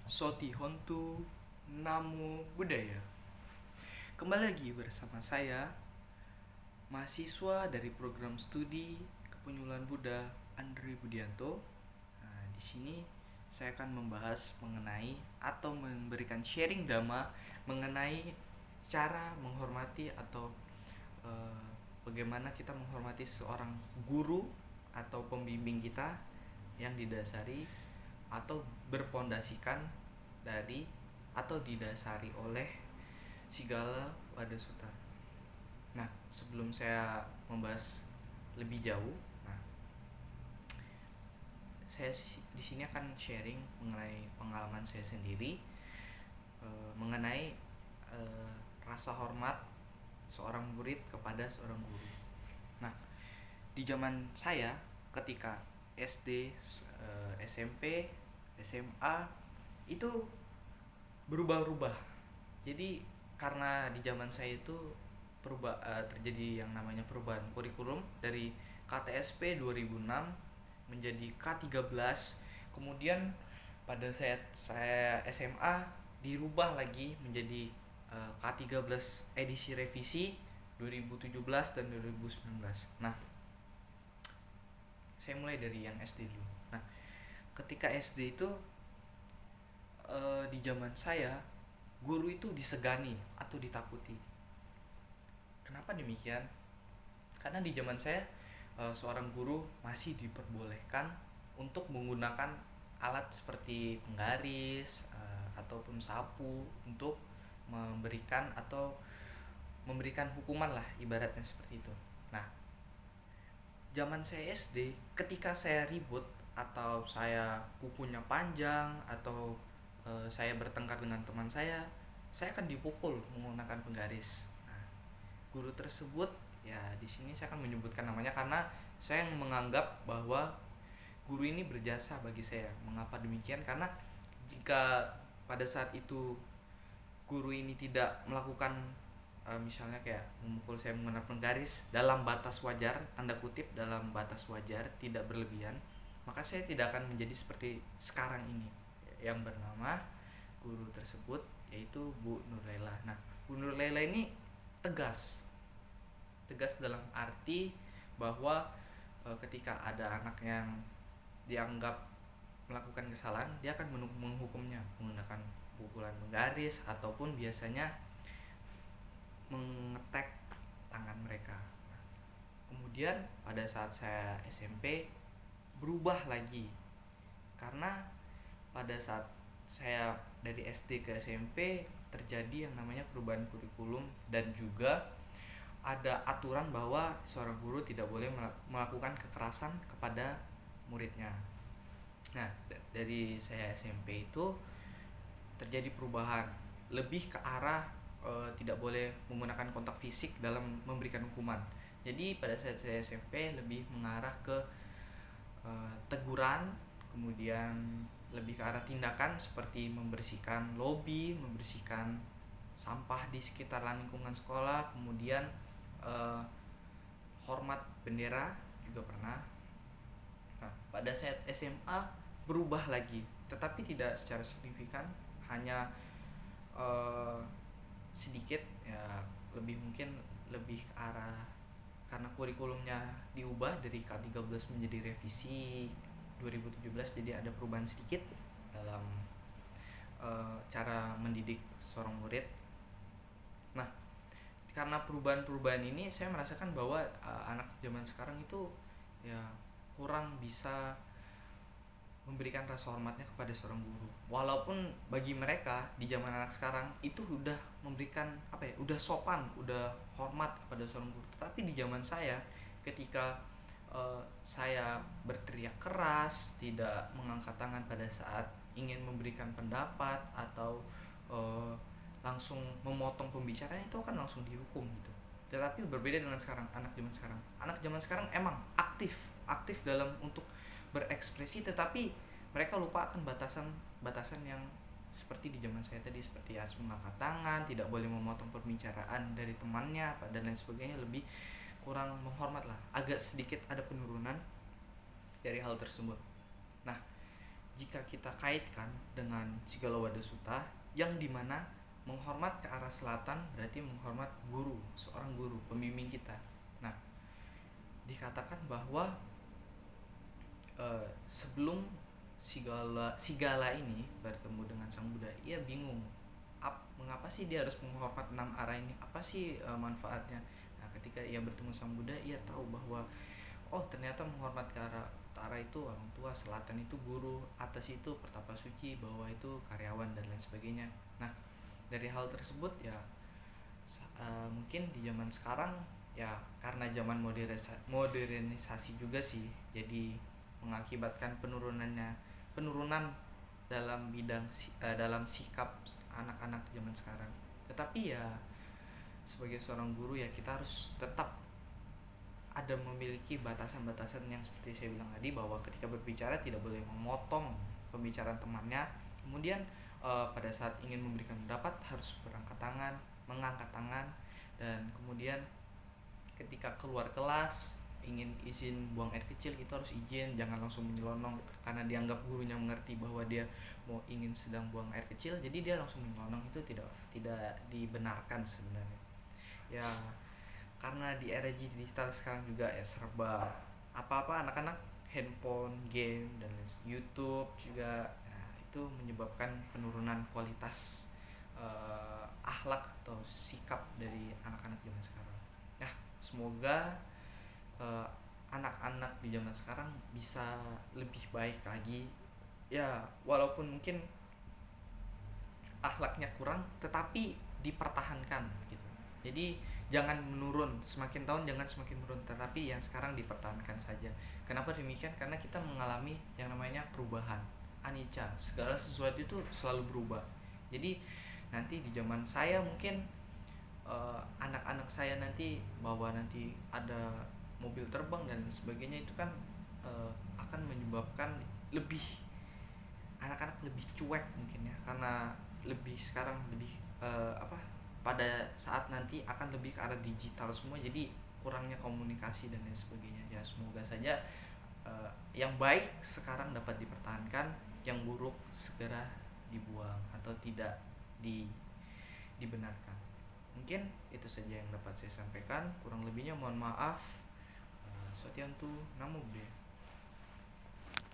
Soti Hontu Namo Buddhaya. Kembali lagi bersama saya, mahasiswa dari program studi Kepenyuluhan Buddha Andri Budianto. Nah, di sini saya akan membahas mengenai atau memberikan sharing dhamma mengenai cara menghormati atau eh, bagaimana kita menghormati seorang guru atau pembimbing kita yang didasari atau berpondasikan dari atau didasari oleh Sigala Wada Sutta. Nah, sebelum saya membahas lebih jauh, saya di sini akan sharing mengenai pengalaman saya sendiri mengenai rasa hormat seorang murid kepada seorang guru. Nah, di zaman saya ketika SD, SMP, SMA itu berubah-ubah. Jadi karena di zaman saya itu terjadi yang namanya perubahan kurikulum dari KTSP 2006 menjadi K13. Kemudian pada saya SMA dirubah lagi menjadi K13 edisi revisi 2017 dan 2019. Nah, saya mulai dari yang SD dulu. Nah, ketika SD itu di zaman saya guru itu disegani atau ditakuti. Kenapa demikian? Karena di zaman saya seorang guru masih diperbolehkan untuk menggunakan alat seperti penggaris ataupun sapu untuk memberikan hukuman lah, ibaratnya seperti itu. Nah, zaman saya SD ketika saya ribut atau saya kukunya panjang atau saya bertengkar dengan teman saya akan dipukul menggunakan penggaris. Nah, guru tersebut, ya di sini saya akan menyebutkan namanya karena saya menganggap bahwa guru ini berjasa bagi saya. Mengapa demikian? Karena jika pada saat itu guru ini tidak melakukan misalnya kayak memukul saya menggunakan penggaris dalam batas wajar, tanda kutip dalam batas wajar, tidak berlebihan, maka saya tidak akan menjadi seperti sekarang ini yang bernama guru tersebut, yaitu Bu Nurlela. Nah, Bu Nurlela ini tegas dalam arti bahwa ketika ada anak yang dianggap melakukan kesalahan, dia akan menghukumnya menggunakan pukulan penggaris ataupun biasanya mengetek tangan mereka. Nah, kemudian pada saat saya SMP berubah lagi karena pada saat saya dari SD ke SMP terjadi yang namanya perubahan kurikulum dan juga ada aturan bahwa seorang guru tidak boleh melakukan kekerasan kepada muridnya. Nah, dari saya SMP itu terjadi perubahan lebih ke arah tidak boleh menggunakan kontak fisik dalam memberikan hukuman. Jadi pada saat saya SMP lebih mengarah ke teguran, kemudian lebih ke arah tindakan seperti membersihkan lobi, membersihkan sampah di sekitar lingkungan sekolah, kemudian hormat bendera juga pernah. Nah, pada saat SMA berubah lagi, tetapi tidak secara signifikan, hanya sedikit ya, lebih ke arah karena kurikulumnya diubah dari K13 menjadi revisi 2017, jadi ada perubahan sedikit dalam cara mendidik seorang murid. Nah, karena perubahan-perubahan ini saya merasakan bahwa anak zaman sekarang itu ya kurang bisa memberikan rasa hormatnya kepada seorang guru. Walaupun bagi mereka di zaman anak sekarang itu udah memberikan udah sopan, udah hormat kepada seorang guru. Tetapi di zaman saya ketika saya berteriak keras, tidak mengangkat tangan pada saat ingin memberikan pendapat atau langsung memotong pembicaraan, itu kan langsung dihukum gitu. Tetapi berbeda dengan sekarang, anak zaman sekarang. Anak zaman sekarang emang aktif dalam untuk berekspresi, tetapi mereka lupa akan batasan yang seperti di zaman saya tadi, seperti harus mengangkat tangan, tidak boleh memotong pembicaraan dari temannya dan lain sebagainya, lebih kurang menghormat lah. Agak sedikit ada penurunan dari hal tersebut. Nah, jika kita kaitkan dengan Sigala Wadasuta, yang dimana menghormat ke arah selatan berarti menghormat guru, seorang guru, pembimbing kita. Nah, dikatakan bahwa sebelum Sigala ini bertemu dengan Sang Buddha, ia bingung, mengapa sih dia harus menghormat 6 arah ini, apa sih manfaatnya. Nah, ketika ia bertemu Sang Buddha, ia tahu bahwa oh ternyata menghormat ke arah utara itu orang tua, selatan itu guru, atas itu pertapa suci, bawah itu karyawan dan lain sebagainya. Nah, dari hal tersebut ya mungkin di zaman sekarang ya karena zaman modernisasi juga sih, jadi mengakibatkan penurunan dalam sikap anak-anak zaman sekarang. Tetapi ya sebagai seorang guru ya kita harus tetap ada memiliki batasan-batasan yang seperti saya bilang tadi, bahwa ketika berbicara tidak boleh memotong pembicaraan temannya. Kemudian pada saat ingin memberikan pendapat harus mengangkat tangan, dan kemudian ketika keluar kelas ingin izin buang air kecil itu harus izin, jangan langsung menyelonong karena dianggap gurunya mengerti bahwa dia sedang buang air kecil, jadi dia langsung menyelonong. Itu tidak dibenarkan sebenarnya ya, karena di era digital sekarang juga ya serba apa-apa anak-anak handphone, game, dan YouTube juga. Nah, itu menyebabkan penurunan kualitas akhlak atau sikap dari anak-anak zaman sekarang. Nah, semoga uh, anak-anak di zaman sekarang bisa lebih baik lagi ya, walaupun mungkin akhlaknya kurang tetapi dipertahankan gitu. Jadi jangan menurun, semakin tahun jangan semakin menurun, tetapi yang sekarang dipertahankan saja. Kenapa demikian? Karena kita mengalami yang namanya perubahan, anicca, segala sesuatu itu selalu berubah. Jadi nanti di zaman saya mungkin anak-anak saya nanti bahwa nanti ada mobil terbang dan sebagainya, itu kan akan menyebabkan lebih anak-anak lebih cuek mungkin ya, karena sekarang lebih pada saat nanti akan lebih ke arah digital semua, jadi kurangnya komunikasi dan lain sebagainya. Ya semoga saja yang baik sekarang dapat dipertahankan, yang buruk segera dibuang atau tidak dibenarkan. Mungkin itu saja yang dapat saya sampaikan, kurang lebihnya mohon maaf. Sotyantu Namo Buddhaya.